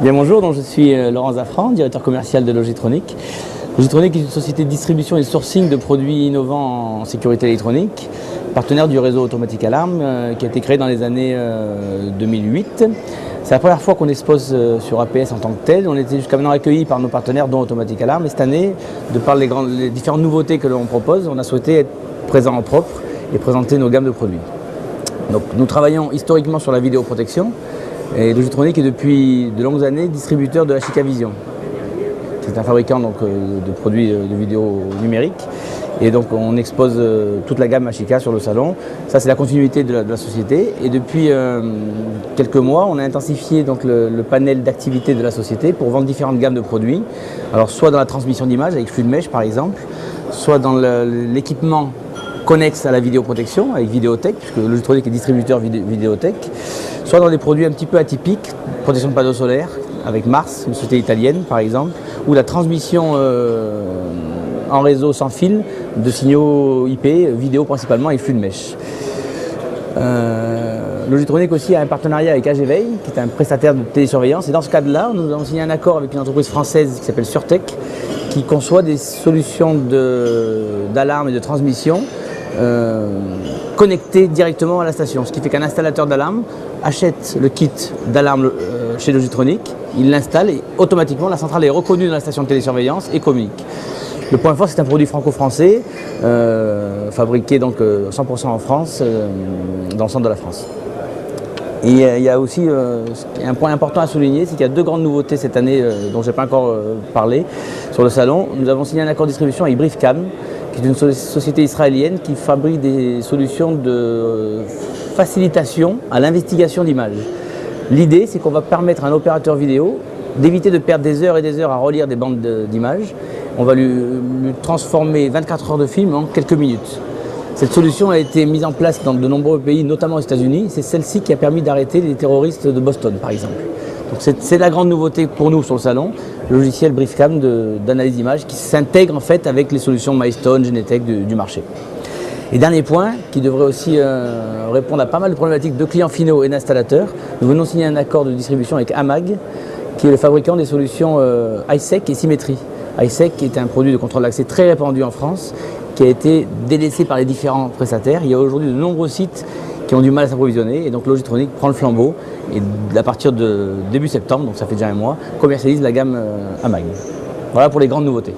Bien bonjour, donc je suis Laurent Zafran, directeur commercial de Logitronic. Logitronic est une société de distribution et de sourcing de produits innovants en sécurité électronique, partenaire du réseau Automatic Alarm qui a été créé dans les années 2008. C'est la première fois qu'on expose sur APS en tant que tel. On était jusqu'à maintenant accueillis par nos partenaires dont Automatic Alarm. Et cette année, de par les différentes nouveautés que l'on propose, on a souhaité être présent en propre et présenter nos gammes de produits. Donc, nous travaillons historiquement sur la vidéoprotection. Et Logitronic est depuis de longues années distributeur de Ashika Vision. C'est un fabricant de produits de vidéo numérique. Et donc on expose toute la gamme Ashika sur le salon. Ça c'est la continuité de la société. Et depuis quelques mois, on a intensifié donc, le panel d'activité de la société pour vendre différentes gammes de produits. Alors soit dans la transmission d'images avec flux de mèche par exemple, soit dans l'équipement connexe à la vidéoprotection avec Vidéotech, puisque Logitronic est distributeur Vidéotech, soit dans des produits un petit peu atypiques, protection de panneaux solaires avec Mars, une société italienne par exemple, ou la transmission en réseau sans fil de signaux IP, vidéo principalement et flux de mèche. Logitronic aussi a un partenariat avec AGVeil, qui est un prestataire de télésurveillance, et dans ce cadre-là, nous avons signé un accord avec une entreprise française qui s'appelle Surtech, qui conçoit des solutions d'alarme et de transmission connecté directement à la station. Ce qui fait qu'un installateur d'alarme achète le kit d'alarme chez Logitronic, il l'installe et automatiquement la centrale est reconnue dans la station de télésurveillance et communique. Le point fort, c'est un produit franco-français, fabriqué donc 100% en France, dans le centre de la France. Et il y a aussi un point important à souligner, c'est qu'il y a deux grandes nouveautés cette année dont je n'ai pas encore parlé sur le salon. Nous avons signé un accord de distribution avec Briefcam, qui est une société israélienne qui fabrique des solutions de facilitation à l'investigation d'images. L'idée, c'est qu'on va permettre à un opérateur vidéo d'éviter de perdre des heures et des heures à relire des bandes d'images. On va lui transformer 24 heures de film en quelques minutes. Cette solution a été mise en place dans de nombreux pays, notamment aux États-Unis. C'est celle-ci qui a permis d'arrêter les terroristes de Boston, par exemple. Donc c'est la grande nouveauté pour nous sur le salon, le logiciel Briefcam d'analyse d'image qui s'intègre en fait avec les solutions Milestone, Genetec du marché. Et dernier point, qui devrait aussi répondre à pas mal de problématiques de clients finaux et d'installateurs, nous venons signer un accord de distribution avec AMAG, qui est le fabricant des solutions iSec et Symétrie. iSec est un produit de contrôle d'accès très répandu en France, qui a été délaissé par les différents prestataires. Il y a aujourd'hui de nombreux sites qui ont du mal à s'approvisionner et donc Logitronic prend le flambeau et à partir de début septembre, donc ça fait déjà un mois, commercialise la gamme AMAG. Voilà pour les grandes nouveautés.